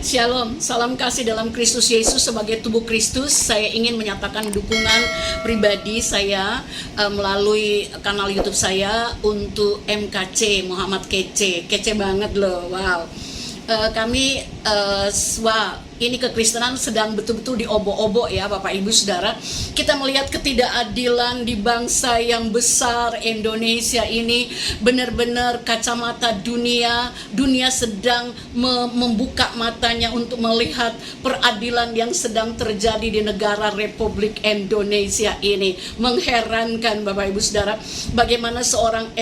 Shalom, salam kasih dalam Kristus Yesus. Sebagai tubuh Kristus, saya ingin menyatakan dukungan pribadi saya melalui kanal YouTube saya untuk MKC Muhammad Kece. Kece banget loh, wow. Ini kekristenan sedang betul-betul diobok-obok ya Bapak Ibu Saudara. Kita melihat ketidakadilan di bangsa yang besar Indonesia ini. Benar-benar kacamata dunia sedang membuka matanya untuk melihat peradilan yang sedang terjadi di negara Republik Indonesia ini. Mengherankan Bapak Ibu Saudara, bagaimana seorang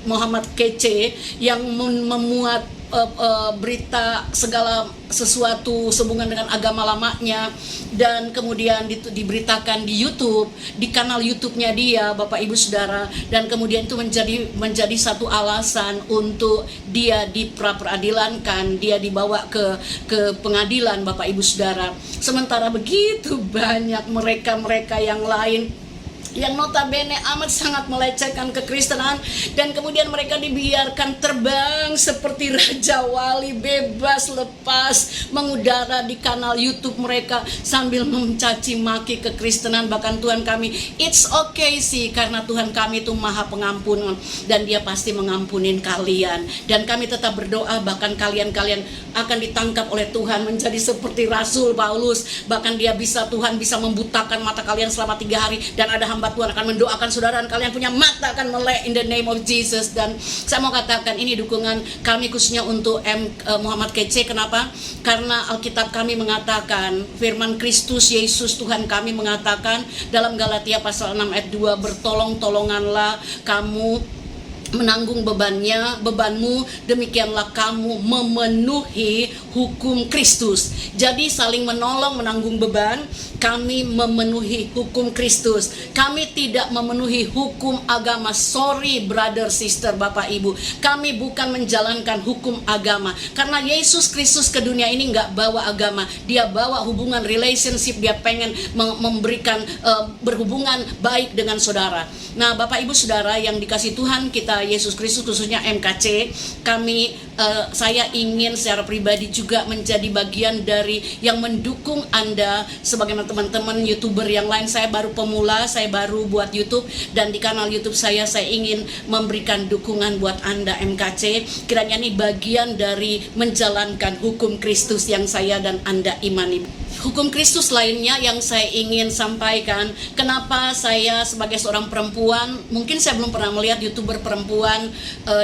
Muhammad Kece yang memuat berita segala sesuatu sehubungan dengan agama lamanya, dan kemudian diberitakan di YouTube, di kanal YouTube-nya dia Bapak Ibu Saudara, dan kemudian itu menjadi satu alasan untuk dia diperadilankan, dia dibawa ke pengadilan Bapak Ibu Saudara. Sementara begitu banyak mereka yang lain yang notabene amat sangat melecehkan kekristenan, dan kemudian mereka dibiarkan terbang seperti raja wali, bebas lepas mengudara di kanal YouTube mereka sambil mencaci maki kekristenan. Bahkan Tuhan kami, it's okay sih, karena Tuhan kami itu maha pengampun dan dia pasti mengampunin kalian, dan kami tetap berdoa bahkan kalian akan ditangkap oleh Tuhan menjadi seperti Rasul Paulus. Bahkan Tuhan bisa membutakan mata kalian selama 3 hari, dan ada hamba Tuhan akan mendoakan saudara, dan kalian punya mata akan melek in the name of Jesus. Dan saya mau katakan ini dukungan kami khususnya untuk Muhammad Kece. Kenapa? Karena Alkitab kami mengatakan, firman Kristus Yesus Tuhan kami mengatakan dalam Galatia pasal 6 ayat 2, bertolong-tolonganlah kamu menanggung bebanmu, demikianlah kamu memenuhi hukum Kristus. Jadi saling menolong menanggung beban, kami memenuhi hukum Kristus. Kami tidak memenuhi hukum agama. Sorry brother, sister, Bapak Ibu, kami bukan menjalankan hukum agama. Karena Yesus Kristus ke dunia ini nggak bawa agama, dia bawa hubungan relationship. Dia pengen memberikan berhubungan baik dengan saudara. Nah Bapak Ibu Saudara yang dikasih Tuhan kita Yesus Kristus, khususnya MKC, saya ingin secara pribadi juga menjadi bagian dari yang mendukung Anda sebagaimana teman-teman YouTuber yang lain. Saya baru pemula, saya baru buat YouTube, dan di kanal YouTube saya ingin memberikan dukungan buat Anda MKC. Kiranya ini bagian dari menjalankan hukum Kristus yang saya dan Anda imani. Hukum Kristus lainnya yang saya ingin sampaikan, kenapa saya sebagai seorang perempuan, mungkin saya belum pernah melihat YouTuber perempuan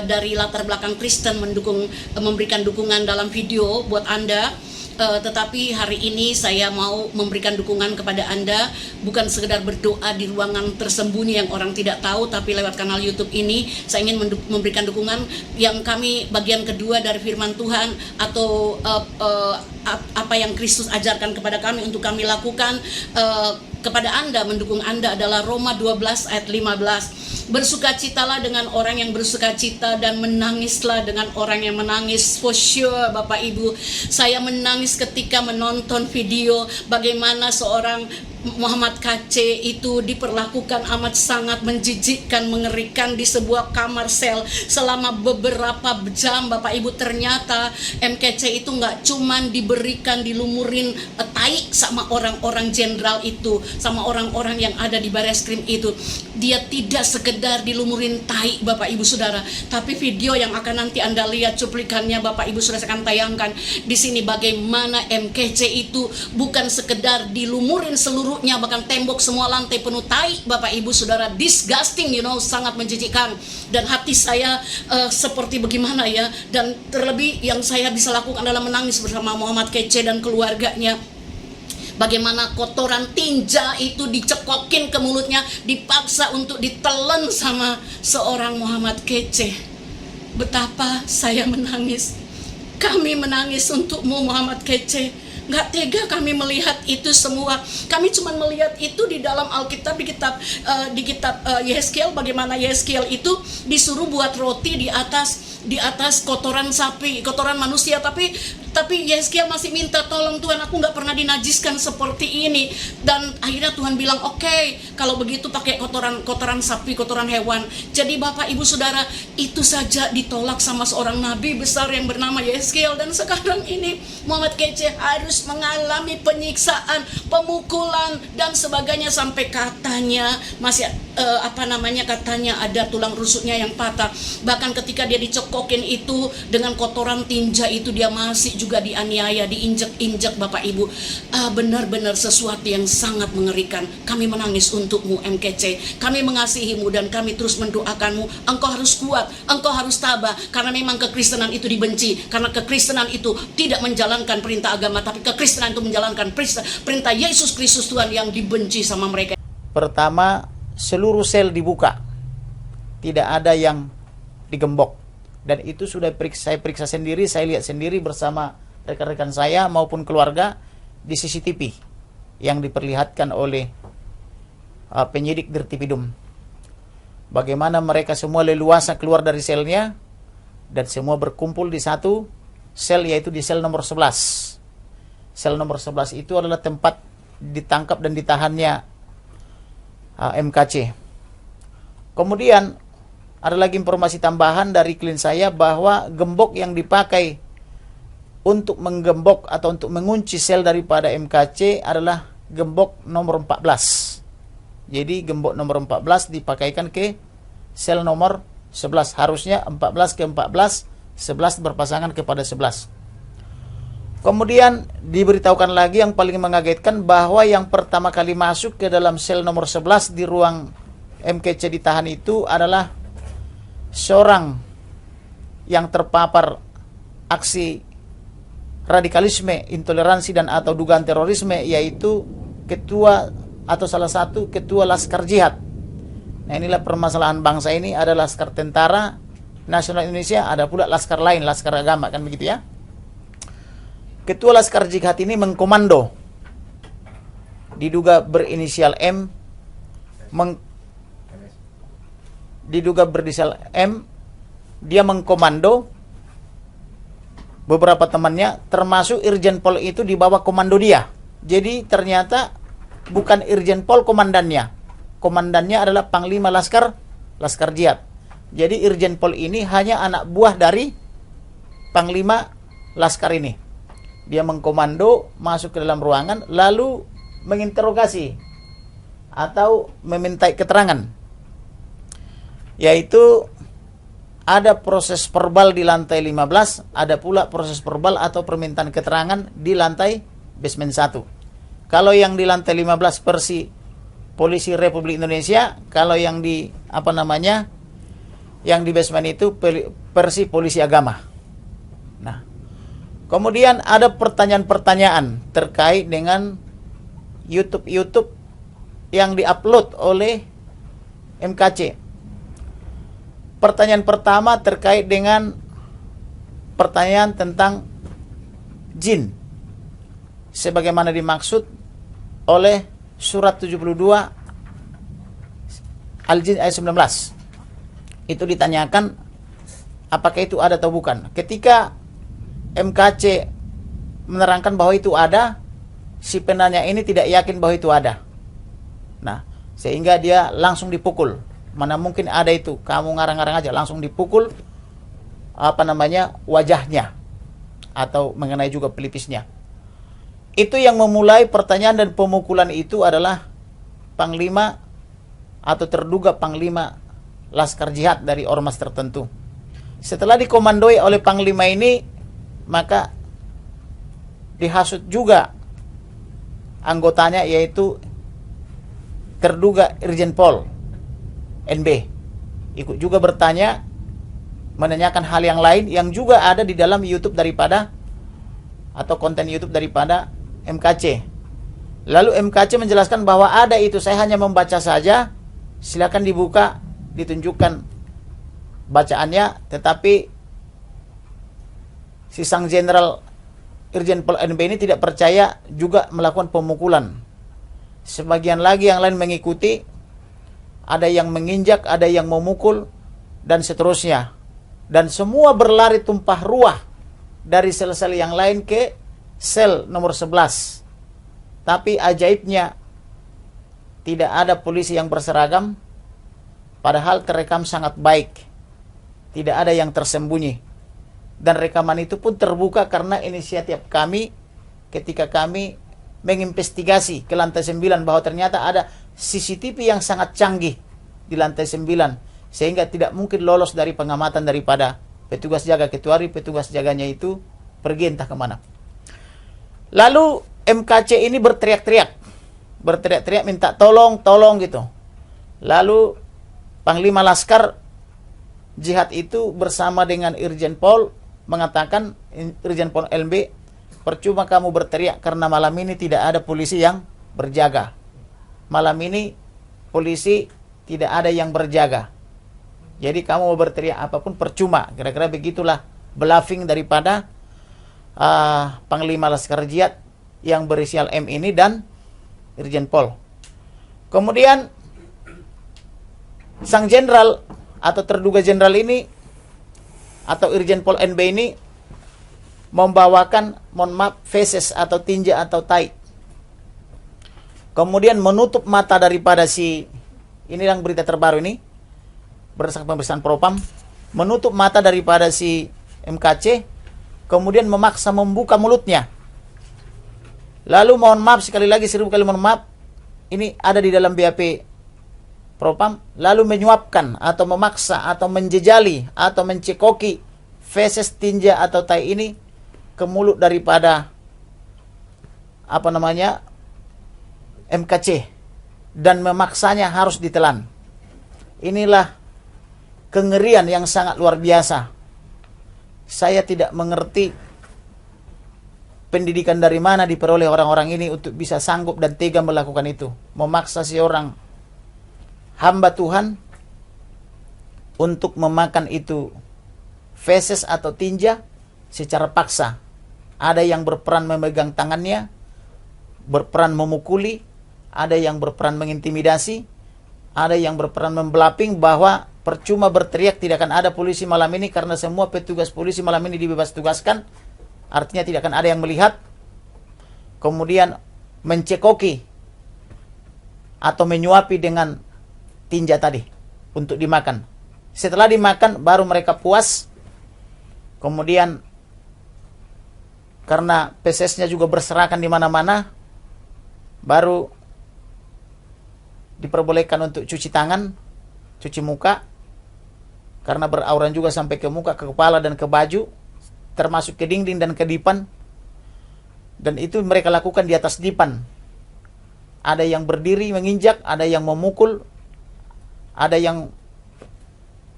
dari latar belakang Kristen memberikan dukungan dalam video buat Anda. Tetapi hari ini saya mau memberikan dukungan kepada Anda, bukan sekedar berdoa di ruangan tersembunyi yang orang tidak tahu, tapi lewat kanal YouTube ini saya ingin memberikan dukungan yang kami bagian kedua dari firman Tuhan, atau apa yang Kristus ajarkan kepada kami untuk kami lakukan kepada Anda, mendukung Anda adalah Roma 12 ayat 15. Bersukacitalah dengan orang yang bersukacita, dan menangislah dengan orang yang menangis. For sure Bapak Ibu, saya menangis ketika menonton video bagaimana seorang Muhammad Kece itu diperlakukan amat sangat menjijikkan, mengerikan di sebuah kamar sel selama beberapa jam. Bapak Ibu, ternyata MKC itu nggak cuman dilumurin tai sama orang-orang jenderal itu, sama orang-orang yang ada di Bareskrim itu. Dia tidak sekedar dilumurin tai Bapak Ibu Saudara, tapi video yang akan nanti Anda lihat cuplikannya Bapak Ibu Saudara, saya akan tayangkan di sini bagaimana MKC itu bukan sekedar dilumurin seluruhnya, bahkan tembok semua lantai penuh tai Bapak Ibu Saudara. Disgusting, sangat menjijikkan. Dan hati saya seperti bagaimana ya, dan terlebih yang saya bisa lakukan adalah menangis bersama Muhammad Kece dan keluarganya. Bagaimana kotoran tinja itu dicekokin ke mulutnya, dipaksa untuk ditelan sama seorang Muhammad Kece. Betapa saya menangis. Kami menangis untukmu Muhammad Kece. Nggak tega kami melihat itu semua. Kami cuma melihat itu di dalam Alkitab, di kitab Yeskel, bagaimana Yeskel itu disuruh buat roti di atas kotoran sapi, kotoran manusia, tapi Tapi Yeskia masih minta tolong Tuhan, aku nggak pernah dinajiskan seperti ini. Dan akhirnya Tuhan bilang, oke, kalau begitu pakai kotoran sapi, kotoran hewan. Jadi Bapak Ibu Saudara, itu saja ditolak sama seorang nabi besar yang bernama Yeskiel. Dan sekarang ini Muhammad Kece harus mengalami penyiksaan, pemukulan dan sebagainya, sampai katanya masih katanya ada tulang rusuknya yang patah. Bahkan ketika dia dicekokin itu dengan kotoran tinja itu, dia masih juga dianiaya, diinjek-injek Bapak Ibu. Benar-benar sesuatu yang sangat mengerikan. Kami menangis untukmu MKC, kami mengasihimu dan kami terus mendoakanmu. Engkau harus kuat, engkau harus tabah, karena memang kekristenan itu dibenci. Karena kekristenan itu tidak menjalankan perintah agama, tapi kekristenan itu menjalankan perintah Yesus Kristus Tuhan yang dibenci sama mereka. Pertama, seluruh sel dibuka, tidak ada yang digembok, dan itu sudah saya periksa sendiri, saya lihat sendiri bersama rekan-rekan saya maupun keluarga di CCTV yang diperlihatkan oleh penyidik Dirtipidum. Bagaimana mereka semua leluasa keluar dari selnya dan semua berkumpul di satu sel, yaitu di sel nomor 11. Sel nomor 11 itu adalah tempat ditangkap dan ditahannya MKC. Kemudian ada lagi informasi tambahan dari klien saya bahwa gembok yang dipakai untuk menggembok atau untuk mengunci sel daripada MKC adalah gembok nomor 14. Jadi gembok nomor 14 dipakaikan ke sel nomor 11. Harusnya 14 ke 14, 11 berpasangan kepada 11. Kemudian diberitahukan lagi yang paling mengagetkan bahwa yang pertama kali masuk ke dalam sel nomor 11 di ruang MKC ditahan itu adalah seorang yang terpapar aksi radikalisme, intoleransi dan atau dugaan terorisme, yaitu ketua atau salah satu ketua Laskar Jihad. Nah, inilah permasalahan bangsa ini, ada Laskar Tentara Nasional Indonesia, ada pula laskar lain, laskar agama, kan begitu ya. Ketua Laskar Jihad ini mengkomando, diduga berinisial M, dia mengkomando beberapa temannya, termasuk Irjen Pol itu di bawah komando dia. Jadi ternyata bukan Irjen Pol komandannya. Komandannya adalah Panglima Laskar Jihad. Jadi Irjen Pol ini hanya anak buah dari Panglima Laskar ini. Dia mengkomando, masuk ke dalam ruangan, lalu menginterogasi atau memintai keterangan. Yaitu ada proses verbal di lantai 15, ada pula proses verbal atau permintaan keterangan di lantai basement 1. Kalau yang di lantai 15 versi Polisi Republik Indonesia, kalau yang di yang di basement itu versi Polisi Agama. Nah, kemudian ada pertanyaan-pertanyaan terkait dengan YouTube yang diupload oleh MKC. Pertanyaan pertama terkait dengan pertanyaan tentang jin, sebagaimana dimaksud oleh surat 72 Al-Jin ayat 19. Itu ditanyakan apakah itu ada atau bukan. Ketika MKC menerangkan bahwa itu ada, si penanya ini tidak yakin bahwa itu ada. Nah, sehingga dia langsung dipukul. Mana mungkin ada itu, kamu ngarang-ngarang aja, langsung dipukul wajahnya atau mengenai juga pelipisnya. Itu yang memulai pertanyaan dan pemukulan itu adalah Panglima atau terduga Panglima Laskar Jihad dari ormas tertentu. Setelah dikomandoi oleh Panglima ini, maka dihasut juga anggotanya, yaitu terduga Irjen Pol NB. Ikut juga bertanya, menanyakan hal yang lain yang juga ada di dalam YouTube daripada atau konten YouTube daripada MKC. Lalu MKC menjelaskan bahwa ada itu, saya hanya membaca saja, silakan dibuka, ditunjukkan bacaannya, tetapi si sang jenderal Irjen Pol NB ini tidak percaya, juga melakukan pemukulan. Sebagian lagi yang lain mengikuti, ada yang menginjak, ada yang memukul, dan seterusnya. Dan semua berlari tumpah ruah dari sel-sel yang lain ke sel nomor 11. Tapi ajaibnya tidak ada polisi yang berseragam, padahal terekam sangat baik. Tidak ada yang tersembunyi. Dan rekaman itu pun terbuka karena inisiatif kami ketika kami menginvestigasi ke lantai 9 bahwa ternyata ada CCTV yang sangat canggih di lantai 9 sehingga tidak mungkin lolos dari pengamatan daripada petugas jaga, kecuali petugas jaganya itu pergi entah kemana. Lalu MKC ini berteriak-teriak minta tolong gitu. Lalu Panglima Laskar Jihad itu bersama dengan Irjen Pol mengatakan, Irjen Pol LB, percuma kamu berteriak karena malam ini tidak ada polisi yang berjaga. Malam ini polisi tidak ada yang berjaga. Jadi kamu mau berteriak apapun percuma. Kira-kira begitulah bluffing daripada Panglima Laskar Jihad yang berinisial M ini dan Irjen Pol. Kemudian sang jenderal atau terduga jenderal ini atau Irjen Pol NB ini membawakan, mohon maaf, feses atau tinja atau tai. Kemudian menutup mata daripada si, ini yang berita terbaru ini, berdasarkan pemeriksaan Propam, menutup mata daripada si MKC, kemudian memaksa membuka mulutnya. Lalu mohon maaf, sekali lagi 1000 kali mohon maaf, ini ada di dalam BAP Propam, lalu menyuapkan atau memaksa atau menjejali atau mencekoki feses, tinja atau tai ini ke mulut daripada MKC dan memaksanya harus ditelan. Inilah kengerian yang sangat luar biasa. Saya tidak mengerti pendidikan dari mana diperoleh orang-orang ini untuk bisa sanggup dan tega melakukan itu, memaksa seorang hamba Tuhan untuk memakan itu feses atau tinja secara paksa. Ada yang berperan memegang tangannya, berperan memukuli, ada yang berperan mengintimidasi, ada yang berperan membelaping bahwa percuma berteriak, tidak akan ada polisi malam ini karena semua petugas polisi malam ini dibebas tugaskan, artinya tidak akan ada yang melihat. Kemudian mencekoki atau menyuapi dengan tinja tadi untuk dimakan. Setelah dimakan baru mereka puas. Kemudian karena pesesnya juga berserakan di mana-mana, baru diperbolehkan untuk cuci tangan, cuci muka, karena berauran juga sampai ke muka, ke kepala dan ke baju, termasuk ke dinding dan ke dipan. Dan itu mereka lakukan di atas dipan. Ada yang berdiri menginjak, ada yang memukul, ada yang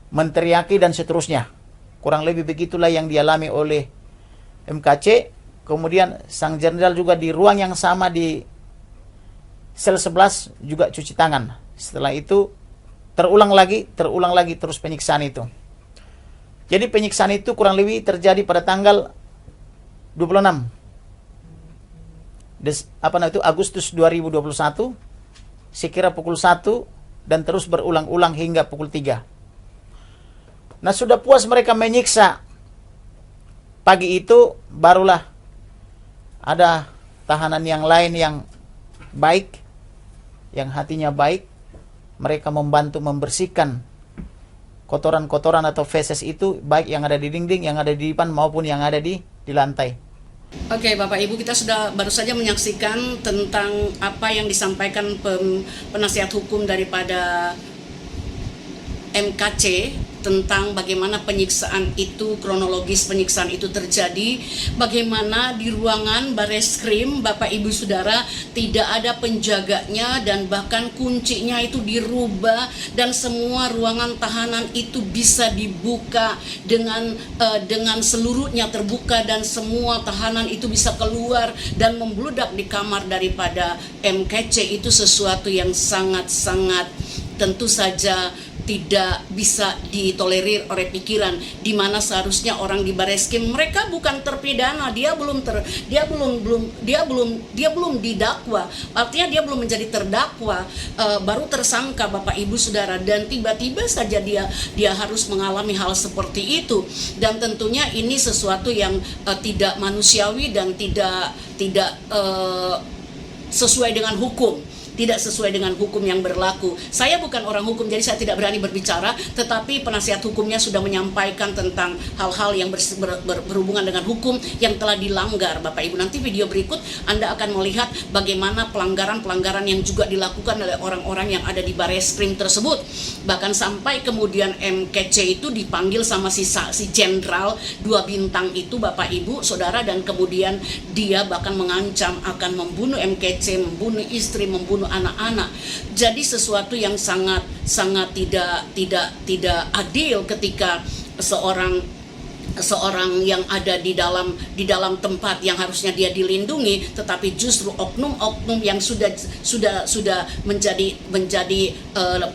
menteriaki dan seterusnya. Kurang lebih begitulah yang dialami oleh MKC. Kemudian sang jenderal juga di ruang yang sama di sel 11 juga cuci tangan. Setelah itu terulang lagi terus penyiksaan itu. Jadi penyiksaan itu kurang lebih terjadi pada tanggal 26 Agustus 2021 sekira pukul 1 dan terus berulang-ulang hingga pukul 3. Nah, sudah puas mereka menyiksa. Pagi itu barulah ada tahanan yang lain yang baik, yang hatinya baik. Mereka membantu membersihkan kotoran-kotoran atau feses itu, baik yang ada di dinding, yang ada di depan maupun yang ada di lantai. Oke, Bapak Ibu, kita sudah baru saja menyaksikan tentang apa yang disampaikan penasihat hukum daripada MKC tentang bagaimana penyiksaan itu, kronologis penyiksaan itu terjadi, bagaimana di ruangan Bareskrim, Bapak Ibu Saudara, tidak ada penjaganya dan bahkan kuncinya itu dirubah dan semua ruangan tahanan itu bisa dibuka dengan seluruhnya terbuka dan semua tahanan itu bisa keluar dan membludak di kamar daripada MKC. Itu sesuatu yang sangat-sangat tentu saja tidak bisa ditolerir oleh pikiran, di mana seharusnya orang di Bareskrim mereka bukan terpidana, dia belum didakwa, artinya dia belum menjadi terdakwa, baru tersangka Bapak Ibu Saudara, dan tiba-tiba saja dia harus mengalami hal seperti itu. Dan tentunya ini sesuatu yang tidak manusiawi dan tidak sesuai dengan hukum, tidak sesuai dengan hukum yang berlaku. Saya bukan orang hukum, jadi saya tidak berani berbicara, tetapi penasihat hukumnya sudah menyampaikan tentang hal-hal yang berhubungan dengan hukum yang telah dilanggar. Bapak Ibu, nanti video berikut Anda akan melihat bagaimana pelanggaran-pelanggaran yang juga dilakukan oleh orang-orang yang ada di Bareskrim tersebut. Bahkan sampai kemudian MKC itu dipanggil sama si jenderal 2 bintang itu, Bapak Ibu Saudara, dan kemudian dia bahkan mengancam akan membunuh MKC, membunuh istri, membunuh anak-anak. Jadi sesuatu yang sangat tidak adil ketika seorang yang ada di dalam tempat yang harusnya dia dilindungi, tetapi justru oknum-oknum yang sudah menjadi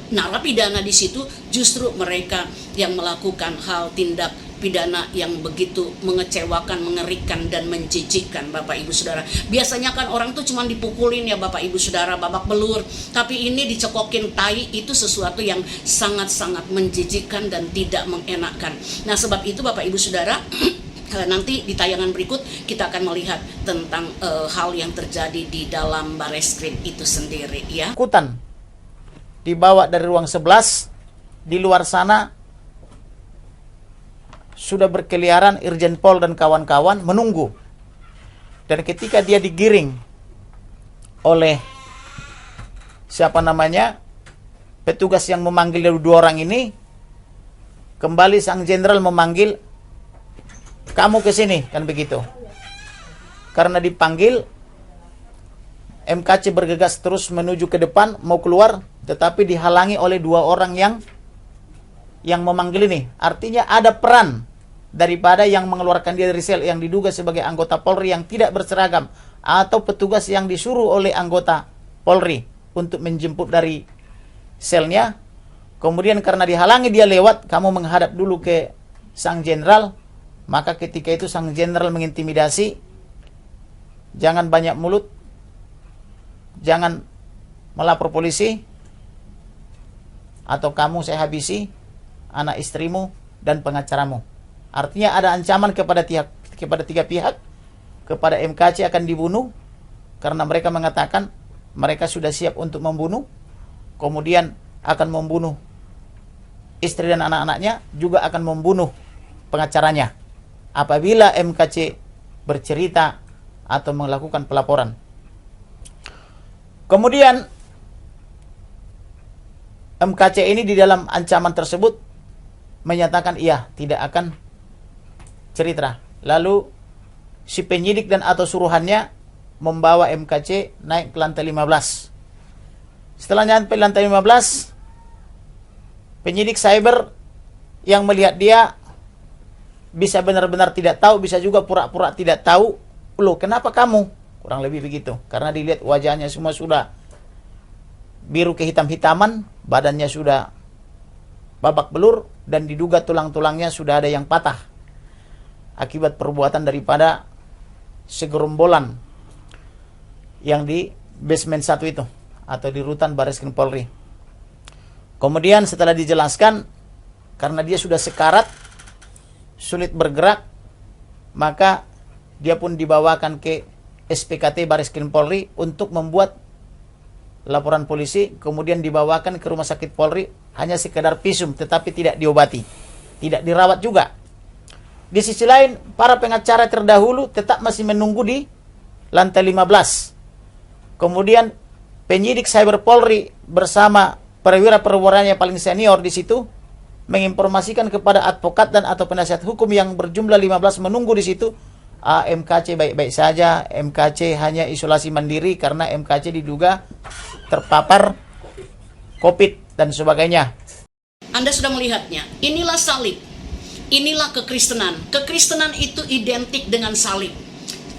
narapidana di situ, justru mereka yang melakukan hal tindak pidana yang begitu mengecewakan, mengerikan, dan menjijikkan, Bapak Ibu Saudara. Biasanya kan orang tuh cuma dipukulin ya Bapak Ibu Saudara, babak belur, tapi ini dicekokin tai, itu sesuatu yang sangat-sangat menjijikkan dan tidak mengenakkan. Nah, sebab itu Bapak Ibu Saudara, nanti di tayangan berikut kita akan melihat tentang hal yang terjadi di dalam Bareskrim itu sendiri ya. Kutan dibawa dari ruang 11, di luar sana sudah berkeliaran Irjen Pol dan kawan-kawan menunggu. Dan ketika dia digiring oleh petugas yang memanggil 2 orang ini, kembali sang jenderal memanggil, kamu ke sini, kan begitu. Karena dipanggil, MKC bergegas terus menuju ke depan mau keluar, tetapi dihalangi oleh 2 orang yang memanggil ini. Artinya ada peran daripada yang mengeluarkan dia dari sel, yang diduga sebagai anggota Polri yang tidak berseragam, atau petugas yang disuruh oleh anggota Polri untuk menjemput dari selnya. Kemudian karena dihalangi dia lewat, kamu menghadap dulu ke sang jenderal. Maka ketika itu sang jenderal mengintimidasi, jangan banyak mulut, jangan melapor polisi, atau kamu saya habisi, anak istrimu dan pengacaramu. Artinya ada ancaman kepada 3 pihak. Kepada MKC akan dibunuh karena mereka mengatakan mereka sudah siap untuk membunuh. Kemudian akan membunuh istri dan anak-anaknya, juga akan membunuh pengacaranya apabila MKC bercerita atau melakukan pelaporan. Kemudian MKC ini di dalam ancaman tersebut menyatakan iya, tidak akan cerita. Lalu si penyidik dan atau suruhannya membawa MKC naik ke lantai 15. Setelah nyampe lantai 15, penyidik cyber yang melihat dia bisa benar-benar tidak tahu, bisa juga pura-pura tidak tahu. Loh, kenapa kamu? Kurang lebih begitu. Karena dilihat wajahnya semua sudah biru kehitam-hitaman, badannya sudah babak belur, dan diduga tulang-tulangnya sudah ada yang patah akibat perbuatan daripada segerombolan yang di basement 1 itu, atau di rutan Bareskrim Polri. Kemudian setelah dijelaskan, karena dia sudah sekarat, sulit bergerak, maka dia pun dibawakan ke SPKT Bareskrim Polri untuk membuat laporan polisi. Kemudian dibawakan ke rumah sakit Polri, hanya sekedar visum, tetapi tidak diobati, tidak dirawat juga. Di sisi lain, para pengacara terdahulu tetap masih menunggu di lantai 15. Kemudian penyidik cyber Polri bersama perwira-perwiranya paling senior di situ menginformasikan kepada advokat dan atau penasihat hukum yang berjumlah 15 menunggu di situ, MKC baik-baik saja, MKC hanya isolasi mandiri karena MKC diduga terpapar COVID dan sebagainya. Anda sudah melihatnya. Inilah salib. Inilah kekristenan. Kekristenan itu identik dengan salib.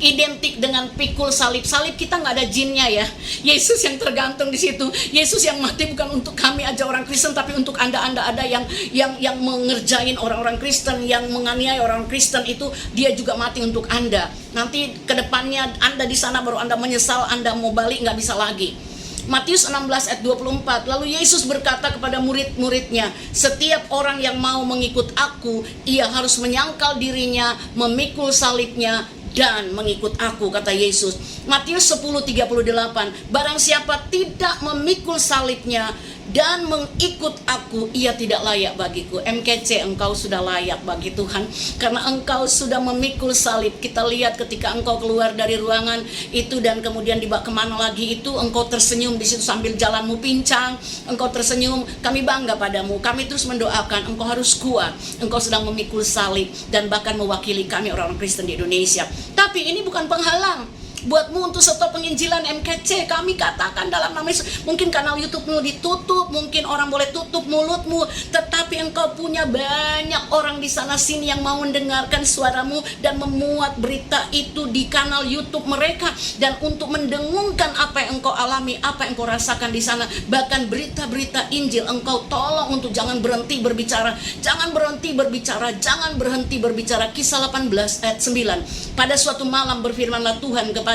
identik dengan pikul salib. Salib kita nggak ada jinnya ya. Yesus yang tergantung di situ. Yesus yang mati bukan untuk kami aja orang Kristen, tapi untuk anda ada yang mengerjain orang-orang Kristen, yang menganiaya orang Kristen, itu dia juga mati untuk anda. Nanti kedepannya anda di sana baru anda menyesal, anda mau balik nggak bisa lagi. Matius 16 ayat 24. Lalu Yesus berkata kepada murid-muridnya, setiap orang yang mau mengikut aku, ia harus menyangkal dirinya, memikul salibnya, dan mengikut aku, kata Yesus. Matius 10:38. Barang siapa tidak memikul salibnya dan mengikut aku, ia tidak layak bagiku. MKC, engkau sudah layak bagi Tuhan, karena engkau sudah memikul salib. Kita lihat ketika engkau keluar dari ruangan itu dan kemudian dibawa kemana lagi itu, engkau tersenyum di situ sambil jalanmu pincang, engkau tersenyum. Kami bangga padamu, kami terus mendoakan engkau harus kuat. Engkau sedang memikul salib dan bahkan mewakili kami orang-orang Kristen di Indonesia. Tapi ini bukan penghalang buatmu untuk stop penginjilan MKC. Kami katakan dalam nama Yesus, mungkin kanal YouTube-mu ditutup, mungkin orang boleh tutup mulutmu, tetapi engkau punya banyak orang di sana sini yang mau mendengarkan suaramu dan memuat berita itu di kanal YouTube mereka, dan untuk mendengungkan apa yang engkau alami, apa yang engkau rasakan di sana, bahkan berita-berita Injil. Engkau tolong untuk jangan berhenti berbicara, jangan berhenti berbicara, jangan berhenti berbicara. Kisah 18 ayat 9. Pada suatu malam berfirmanlah Tuhan kepada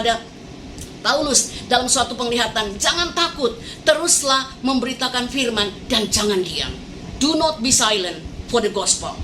Paulus dalam suatu penglihatan, jangan takut, teruslah memberitakan firman dan jangan diam. Do not be silent for the gospel.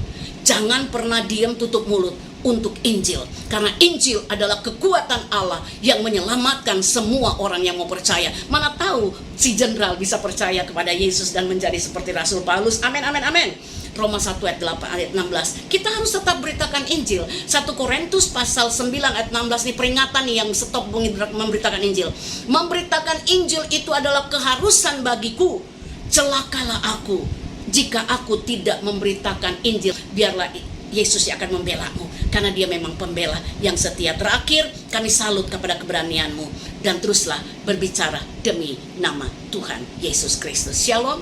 Jangan pernah diam, tutup mulut untuk Injil, karena Injil adalah kekuatan Allah yang menyelamatkan semua orang yang mau percaya. Mana tahu si jenderal bisa percaya kepada Yesus dan menjadi seperti Rasul Paulus. Amin, amin, amin. Roma 1 ayat 8 ayat 16. Kita harus tetap beritakan Injil. 1 Korintus pasal 9 ayat 16 ini peringatan nih yang stop memberitakan Injil. Memberitakan Injil itu adalah keharusan bagiku. Celakalah aku jika aku tidak memberitakan Injil. Biarlah Yesus yang akan membelamu, karena dia memang pembela yang setia. Terakhir, kami salut kepada keberanianmu dan teruslah berbicara demi nama Tuhan Yesus Kristus. Shalom.